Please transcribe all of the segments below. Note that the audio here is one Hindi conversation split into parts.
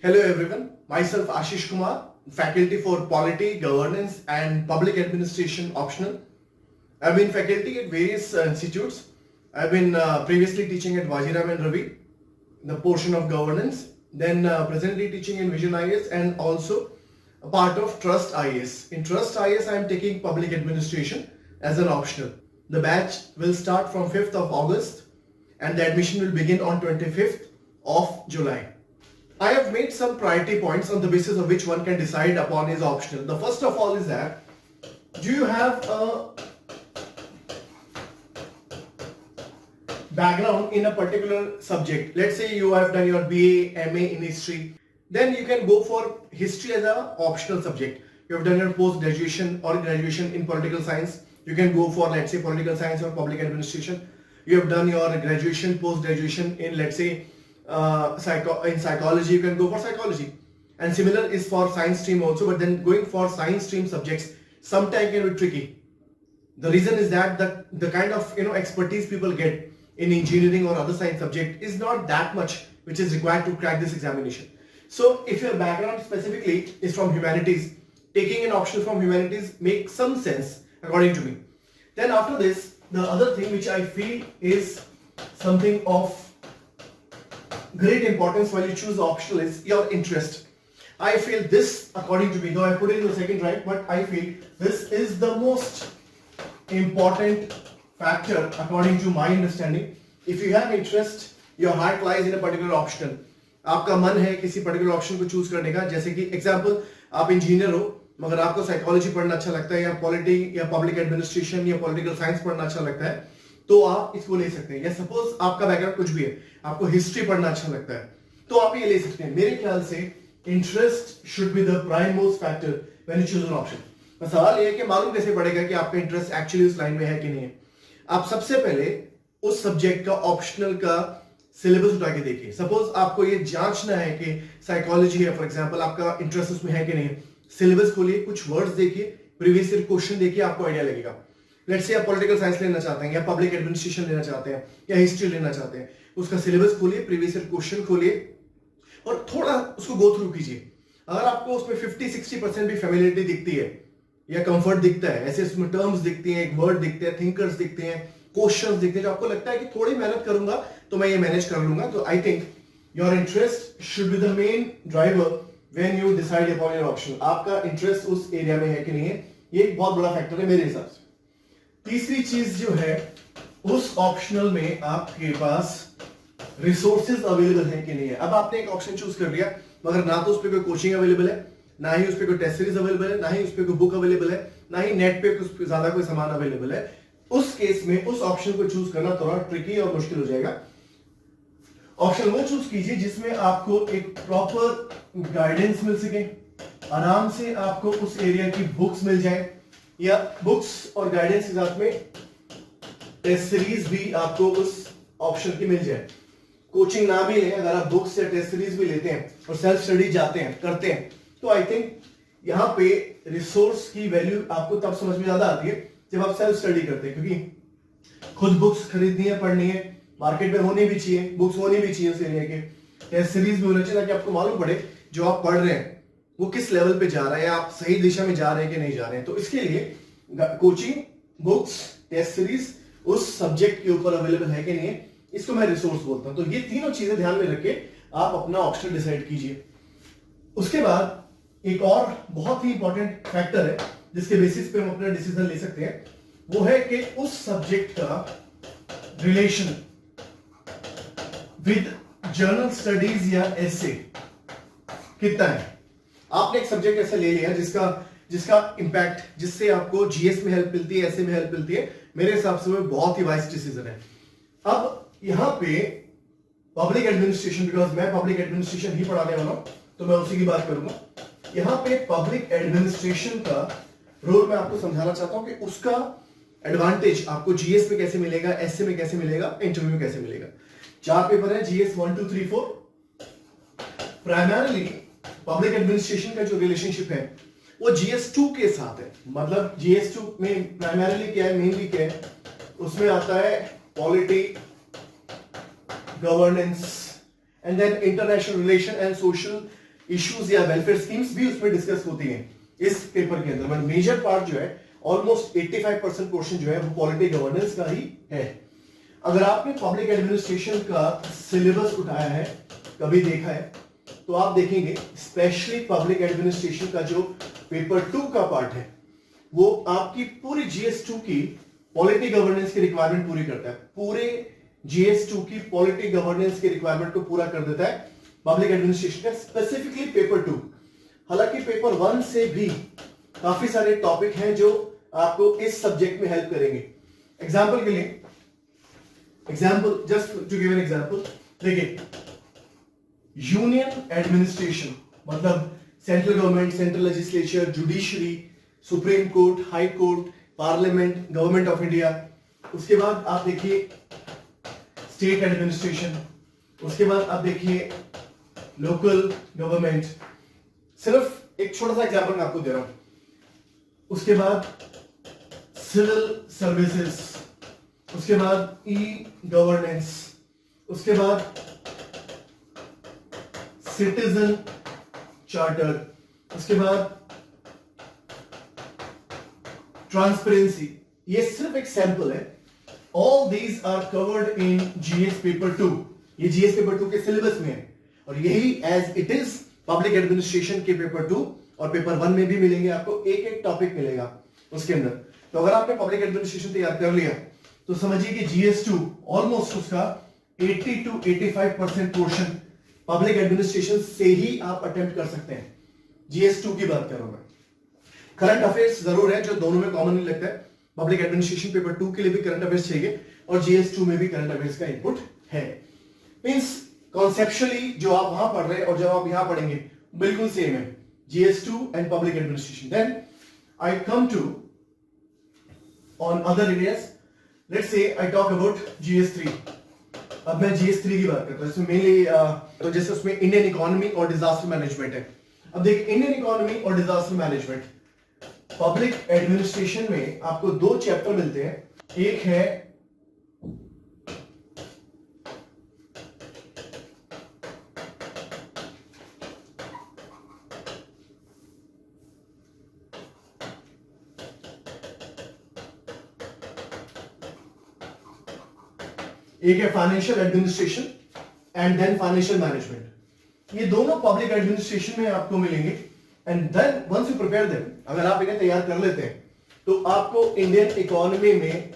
Hello everyone, myself Ashish Kumar, faculty for Polity, Governance and Public Administration optional. I've been faculty at various institutes. I've been previously teaching at Vajiram and Ravi, the portion of governance, then presently teaching in Vision IAS and also a part of Trust IAS. In Trust IAS, I am taking Public Administration as an optional. The batch will start from 5th of August and the admission will begin on 25th of July. I have made some priority points on the basis of which one can decide upon is optional. The first of all is that, do you have a background in a particular subject? Let's say you have done your BA, MA in history, then you can go for history as an optional subject. You have done your post-graduation or graduation in political science, you can go for, let's say, political science or public administration. You have done your graduation, post-graduation in, let's say, in psychology, you can go for psychology. And similar is for science stream also, but then going for science stream subjects sometimes can be tricky. The reason is that the kind of expertise people get in engineering or other science subject is not that much which is required to crack this examination. So if your background specifically is from humanities, taking an option from humanities makes some sense according to me. Then after this, the other thing which I feel is something of great importance while you choose optional is your interest. I feel this, according to me, though I put it in the second right, but I feel this is the most important factor according to my understanding. If you have interest, your heart lies in a particular optional. आपका मन है किसी particular option को choose करने का, जैसे कि example, आप engineer हो मगर आपको psychology पढ़ना अच्छा लगता है या polity या public administration या political science पढ़ना अच्छा लगता है, तो आप इसको ले सकते हैं. या सपोज आपका बैकग्राउंड कुछ भी है, आपको हिस्ट्री पढ़ना अच्छा लगता है, तो आप ये ले सकते हैं. मेरे ख्याल से interest should be the prime most factor when you choose an option. सवाल ये है कि मालूम कैसे पड़ेगा कि आपका इंटरेस्ट एक्चुअली उस लाइन में है कि नहीं है. आप सबसे पहले उस सब्जेक्ट का ऑप्शनल का सिलेबस उठा के देखिए. सपोज आपको ये जांचना है कि साइकोलॉजी है फॉर एग्जांपल, आपका इंटरेस्ट उसमें है कि नहीं है, सिलेबस खोलिए, कुछ वर्ड्स देखिए, प्रीवियस ईयर क्वेश्चन देखिए, आपको आइडिया लगेगा. लेट्स से आप पॉलिटिकल साइंस लेना चाहते हैं या पब्लिक एडमिनिस्ट्रेशन लेना चाहते हैं या हिस्ट्री लेना चाहते हैं, उसका सिलेबस खोलिए, प्रीवियस ईयर क्वेश्चन खोलिए और थोड़ा उसको गो थ्रू कीजिए. अगर आपको उसमें 50-60% भी फैमिलियरिटी दिखती है या कंफर्ट दिखता है, ऐसे उसमें टर्म्स दिखती हैं, एक वर्ड दिखते हैं, थिंकर्स दिखते हैं, क्वेश्चंस दिखते हैं, जो आपको लगता है कि थोड़ी मेहनत करूंगा तो मैं ये मैनेज कर लूंगा, तो I think your interest should be the main driver when you decide upon your option. आपका इंटरेस्ट उस एरिया में है कि नहीं है, ये एक बहुत बड़ा फैक्टर है मेरे हिसाब से. तीसरी चीज जो है, उस ऑप्शनल में आपके पास रिसोर्सेज अवेलेबल है कि नहीं है. अब आपने एक ऑप्शन चूज कर लिया मगर ना तो उस पर कोई कोचिंग अवेलेबल है, ना ही उस पर कोई टेस्ट सीरीज अवेलेबल है, ना ही उस पर कोई बुक अवेलेबल है, ना ही नेट पे कुछ ज्यादा कोई सामान अवेलेबल है. उस केस में उस ऑप्शन को चूज करना थोड़ा ट्रिकी और मुश्किल हो जाएगा. ऑप्शन वो चूज कीजिए जिसमें आपको एक प्रॉपर गाइडेंस मिल सके, आराम से आपको उस एरिया की बुक्स मिल जाए या बुक्स और गाइडेंस के साथ में टेस्ट सीरीज भी आपको उस ऑप्शन की मिल जाए. कोचिंग ना भी लें, अगर आप बुक्स या टेस्ट सीरीज भी लेते हैं और सेल्फ स्टडी जाते हैं करते हैं, तो आई थिंक यहाँ पे रिसोर्स की वैल्यू आपको तब समझ में ज्यादा आती है जब आप सेल्फ स्टडी करते हैं, क्योंकि खुद बुक्स खरीदनी है, पढ़नी है, मार्केट में होनी भी चाहिए, बुक्स होनी भी चाहिए उस एरिया के, टेस्ट सीरीज भी होना चाहिए ताकि आपको मालूम पड़े जो आप पढ़ रहे हैं वो किस लेवल पे जा रहा है, आप सही दिशा में जा रहे हैं कि नहीं जा रहे हैं. तो इसके लिए कोचिंग, बुक्स, टेस्ट सीरीज उस सब्जेक्ट के ऊपर अवेलेबल है कि नहीं है, इसको मैं रिसोर्स बोलता हूं. तो ये तीनों चीजें ध्यान में रख के आप अपना ऑप्शन डिसाइड कीजिए. उसके बाद एक और बहुत ही इंपॉर्टेंट फैक्टर है जिसके बेसिस पे हम अपना डिसीजन ले सकते हैं, वो है कि उस सब्जेक्ट का रिलेशन विद जर्नल स्टडीज या एसे कितना है. आपने एक सब्जेक्ट ऐसा ले लिया जिसका इंपैक्ट, जिससे आपको जीएस में हेल्प मिलती है, एसए में हेल्प मिलती है, मेरे हिसाब से वो बहुत ही वाइज डिसीजन है. अब यहां पे पब्लिक एडमिनिस्ट्रेशन, बिकॉज मैं पब्लिक एडमिनिस्ट्रेशन ही पढ़ाने वाला हूं तो मैं उसी की बात करूंगा. यहां पे पब्लिक एडमिनिस्ट्रेशन का रोल मैं आपको समझाना चाहता हूं कि उसका एडवांटेज आपको जीएस में कैसे मिलेगा, एसए में कैसे मिलेगा, इंटरव्यू में कैसे मिलेगा. 4 पेपर है, जीएस 1, 2, 3, 4. प्राइमरली पब्लिक एडमिनिस्ट्रेशन का जो रिलेशनशिप है वो GS2 के साथ है. मतलब GS2 में प्राइमरली क्या है, मेनली क्या है, उसमें आता है polity, governance and then international relation and social issues या वेलफेयर स्कीम्स भी उसमें डिस्कस होती हैं इस पेपर के अंदर। बट मेजर पार्ट जो है ऑलमोस्ट 85% पोर्शन जो है वो पॉलिटी गवर्नेंस का ही है। अगर आपने पब्लिक एडमिनिस्ट्रेशन का सिलेबस उठाया है, कभी देखा है, तो आप देखेंगे स्पेशली पब्लिक एडमिनिस्ट्रेशन का जो पेपर 2 का पार्ट है वो आपकी पूरी GS2 की पॉलिटी गवर्नेंस की रिक्वायरमेंट पूरी करता है। पूरे GS2 की पॉलिटी गवर्नेंस की रिक्वायरमेंट को पूरा कर देता है पब्लिक एडमिनिस्ट्रेशन का, स्पेसिफिकली पेपर 2। हालांकि पेपर 1 से भी काफी सारे टॉपिक हैं जो आपको इस सब्जेक्ट में हेल्प करेंगे। एग्जाम्पल के लिए, just to give an example, देखिए यूनियन एडमिनिस्ट्रेशन मतलब central government, central legislature, judiciary, supreme court, high court, parliament, government of India. उसके बाद आप देखिए स्टेट एडमिनिस्ट्रेशन, उसके बाद आप देखिए लोकल गवर्नमेंट। सिर्फ एक छोटा सा एग्जांपल मैं आपको दे रहा हूं। उसके बाद सिविल सर्विसेज, उसके बाद ई-गवर्नेंस, उसके बाद सिटीजन चार्टर, उसके बाद ट्रांसपेरेंसी। ये सिर्फ एक सैंपल है। All these are covered in GS paper 2। ये GS पेपर 2 के सिलेबस में है और यही as it is public administration के पेपर 2 और पेपर 1 में भी मिलेंगे आपको, एक एक टॉपिक मिलेगा उसके अंदर। तो अगर आपने पब्लिक एडमिनिस्ट्रेशन तैयार कर लिया तो समझिए कि GS2 ऑलमोस्ट उसका 80 to 85% पोर्शन पब्लिक एडमिनिस्ट्रेशन से ही आप अटेम्प्ट कर सकते हैं। GS2 की बात कर रहा हूं मैं। करंट अफेयर्स जरूर है जो दोनों में कॉमनली लगता है। पब्लिक एडमिनिस्ट्रेशन पेपर 2 के लिए भी करंट अफेयर्स चाहिए और GS2 में भी करंट अफेयर्स का इनपुट है। मींस कॉन्सेप्चुअली जो आप वहां पढ़ रहे हैं और जब आप यहां पढ़ेंगे बिल्कुल सेम है, GS2 and public administration. Then I come to on other areas. Let's say I talk about GS3। अब मैं GS3 की बात करता हूं। इसमें मेनली तो जैसे उसमें इंडियन इकोनॉमी और डिजास्टर मैनेजमेंट है। अब देखिए इंडियन इकोनॉमी और डिजास्टर मैनेजमेंट पब्लिक एडमिनिस्ट्रेशन में आपको 2 चैप्टर मिलते हैं। एक है financial administration and then financial management. ये दोनों पब्लिक एडमिनिस्ट्रेशन में आपको मिलेंगे and then once you prepare them, अगर आप इन्हें तैयार कर लेते हैं तो आपको इंडियन इकोनॉमी में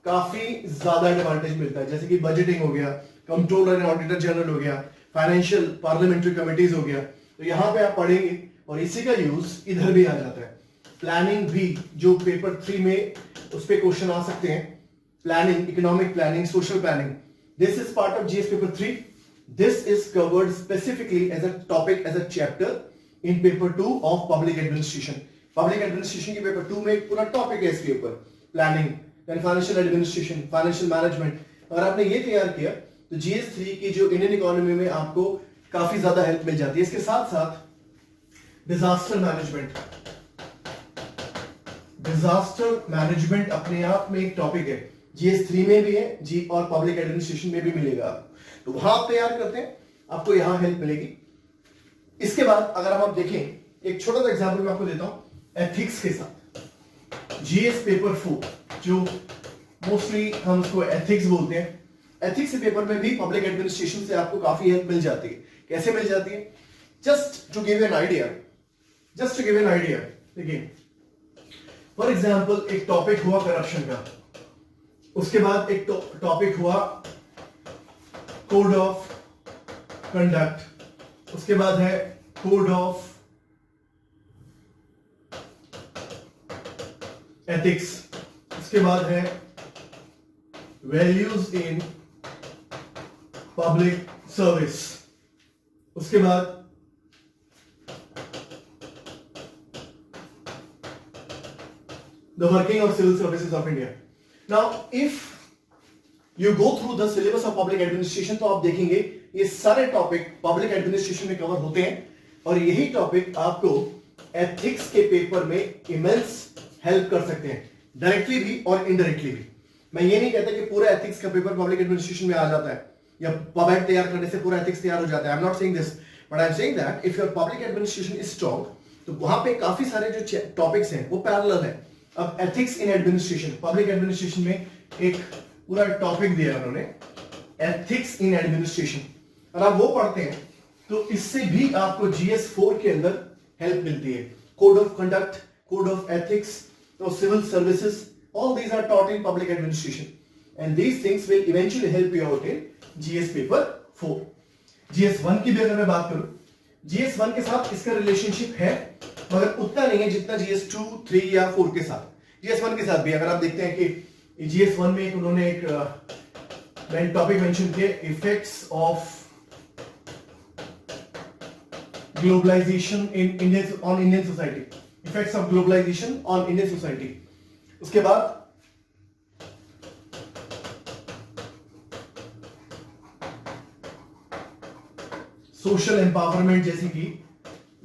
काफी ज्यादा एडवांटेज मिलता है। जैसे कि बजटिंग हो गया, कंट्रोलर एंड ऑडिटर जनरल हो गया, फाइनेंशियल पार्लियामेंट्री कमिटीज हो गया, तो यहां पे आप पढ़ेंगे और इसी का यूज इधर भी आ जाता है। प्लानिंग भी जो पेपर 3 में उस पे क्वेश्चन आ सकते हैं, planning, economic planning, social planning, this is part of GS paper 3. This is covered specifically as a topic, as a chapter in paper 2 of public administration. Public administration के paper 2 में एक पूरा topic है इसके ऊपर, planning, then financial administration, financial management. अगर आपने ये तैयार किया तो GS3 की जो इंडियन इकोनॉमी में आपको काफी ज्यादा हेल्प मिल जाती है। इसके साथ साथ डिजास्टर मैनेजमेंट, अपने आप में एक टॉपिक है, GS3 में भी है जी और पब्लिक एडमिनिस्ट्रेशन में भी मिलेगा। तो वहां आप तैयार करते हैं, आपको यहां हेल्प मिलेगी। इसके बाद अगर आप देखें, एक छोटा सा एग्जांपल मैं आपको देता हूं एथिक्स के साथ। GS पेपर 4 जो मोस्टली हम उसको एथिक्स बोलते हैं, एथिक्स पेपर में भी पब्लिक एडमिनिस्ट्रेशन से आपको काफी हेल्प मिल जाती है। कैसे मिल जाती है? Just to give an idea, देखिए फॉर एग्जाम्पल एक टॉपिक हुआ करप्शन का, उसके बाद एक टॉपिक हुआ कोड ऑफ कंडक्ट, उसके बाद है कोड ऑफ एथिक्स, उसके बाद है वैल्यूज इन पब्लिक सर्विस, उसके बाद the working of civil services of India. Now, if you go through the syllabus of public administration, तो आप देखेंगे ये सारे टॉपिक पब्लिक एडमिनिस्ट्रेशन में कवर होते हैं और यही टॉपिक आपको एथिक्स के पेपर में इमेंस हेल्प कर सकते हैं, डायरेक्टली भी और इनडायरेक्टली भी। मैं ये नहीं कहता कि पूरा एथिक्स का पेपर पब्लिक एडमिनिस्ट्रेशन में आ जाता है या पब्लिक तैयार करने से पूरा एथिक्स तैयार हो जाता है। I am not saying this, but I am saying that if your public administration is strong तो वहां पे काफी सारे जो टॉपिक्स हैं वो पैरेलल है. अब ethics in administration, public administration में एक पूरा टॉपिक दिया उन्होंने, एथिक्स इन एडमिनिस्ट्रेशन. और आप वो पढ़ते हैं तो इससे भी आपको GS4 के अंदर हेल्प मिलती है. Code of conduct, code of ethics, civil services, all these are taught in public administration and these things will eventually help you out in GS paper 4. GS1 की भी अगर मैं बात करूं, GS1 के साथ इसका रिलेशनशिप है मगर उतना नहीं है जितना GS2, 3 या 4 के साथ. GS1 के साथ भी अगर आप देखते हैं कि GS1 में उन्होंने एक टॉपिक मेंशन किया, effects of globalisation in Indian on Indian society, effects of globalisation on Indian society. उसके बाद सोशल एम्पावरमेंट जैसे कि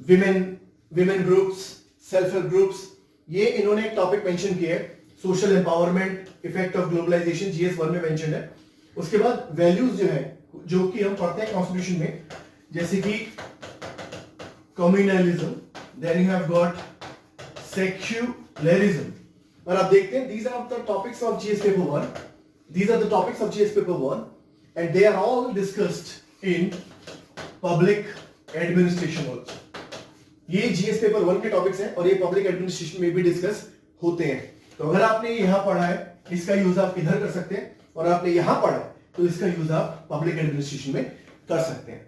women groups, self help groups, ये इन्होंने एक टॉपिक मेंशन किया है. Social empowerment, effect of globalisation GS1 में मेंशन है. उसके बाद वैल्यूज जो है जो कि हम पढ़ते हैं कॉन्स्टिट्यूशन में, जैसे कि communalism, then you have got secularism. और आप देखते हैं these are the topics of GS paper 1. These are the topics of GS paper 1 and they are all discussed in public administration also. ये GS पेपर 1 के टॉपिक्स हैं और ये पब्लिक एडमिनिस्ट्रेशन में भी डिस्कस होते हैं. तो अगर आपने यहां पढ़ा है इसका यूज आप इधर कर सकते हैं और आपने यहां पढ़ा है तो इसका यूज आप पब्लिक एडमिनिस्ट्रेशन में कर सकते हैं.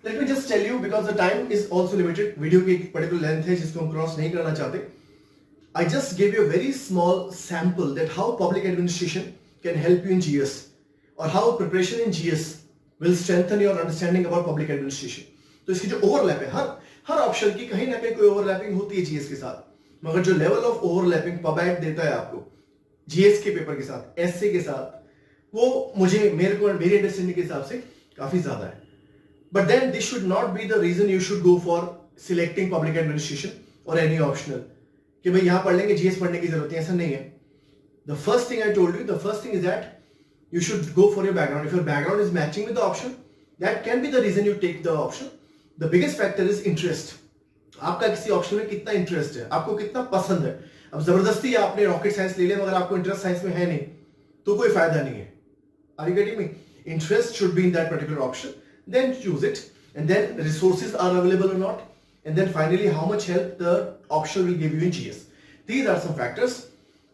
Let me just tell you because the time is also limited. Video की एक पर्टिकुलर लेंथ है जिसको हम क्रॉस नहीं करना चाहते. I just gave you a very small sample that how public administration can help you in GS or how preparation in GS will strengthen your understanding about public administration. तो इसकी जो ओवरलैप है हर ऑप्शन की कहीं ना कहीं कोई ओवरलैपिंग होती है GS के साथ, मगर जो लेवल ऑफ ओवरलैपिंग पबैट देता है आपको GS के पेपर के साथ, एसए के साथ, वो मेरी अंडरस्टैंडिंग के हिसाब से काफी ज्यादा है. But then this should not be the reason you should go for selecting public administration और एनी ऑप्शनल कि भाई यहां पढ़ लेंगे GS पढ़ने की जरूरत है, ऐसा नहीं है. The first thing I told you, the first thing is that you should go for your background. If your background is matching with the option, that can be the reason you take the option. The biggest factor is interest. आपका किसी ऑप्शन में कितना इंटरेस्ट है, आपको कितना पसंद है. अब जबरदस्ती आपने रॉकेट साइंस ले लिया मगर आपको इंटरेस्ट साइंस में है नहीं तो कोई फायदा नहीं है. Are you getting me? Interest should be in that particular option. Then choose it, and then resources are available or not, and then finally how much help the option will give you in GS. These are some factors.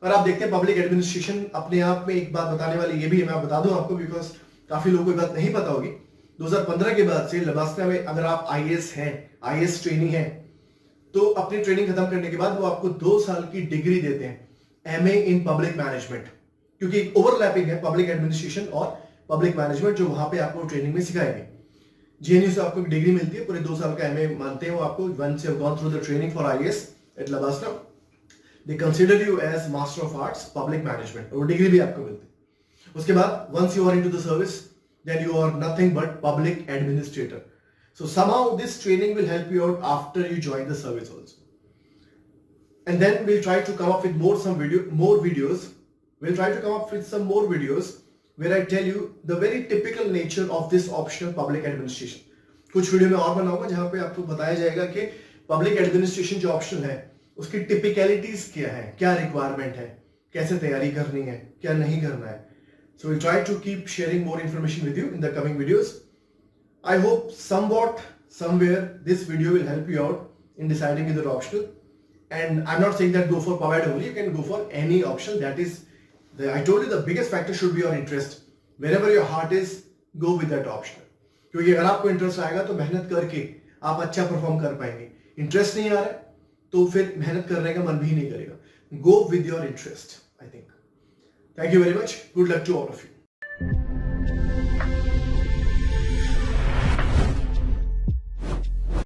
और आप देखते हैं पब्लिक एडमिनिस्ट्रेशन अपने आप में एक बात बताने वाली ये भी है, मैं बता दूं आपको बिकॉज काफी लोगों को बात नहीं पता होगी. 2015 के बाद से लबास्टा में अगर आप IAS हैं, IAS ट्रेनी हैं, तो अपनी ट्रेनिंग खत्म करने के बाद वो आपको 2 साल की डिग्री देते हैं MA इन पब्लिक मैनेजमेंट, क्योंकि ओवरलैपिंग है पब्लिक एडमिनिस्ट्रेशन और पब्लिक मैनेजमेंट जो वहां पे आपको ट्रेनिंग में सिखाएंगे. JNU से आपको डिग्री मिलती है, पूरे 2 साल का MA मानते हैं वो आपको. once you have gone through the training for IAS at Labasta, they consider you as Master of Arts Public Management और वो डिग्री भी आपको मिलती है. उसके बाद once you are into the service, then you are nothing but public administrator. So somehow this training will help you out after you join the service also. And then we'll try to come up with more videos. We'll try to come up with some more videos where I tell you the very typical nature of this optional public administration. कुछ वीडियो में और बनाऊंगा जहां पे आपको बताया जाएगा कि पब्लिक एडमिनिस्ट्रेशन जो ऑप्शनल है उसकी टिपिकलिटीज क्या है, क्या रिक्वायरमेंट है, कैसे तैयारी करनी है, क्या नहीं करना है. So we'll try to keep sharing more information with you in the coming videos. I hope somewhere this video will help you out in deciding either optional. And I'm not saying that go for PubAd only, you can go for any option. That is, I told you the biggest factor should be your interest. Wherever your heart is, go with that optional. क्योंकि अगर आपको इंटरेस्ट आएगा तो मेहनत करके आप अच्छा परफॉर्म कर पाएंगे. इंटरेस्ट नहीं आ रहा है तो फिर मेहनत करने का मन भी नहीं करेगा. Go with your interest, I think. Thank you very much. Good luck to all of you.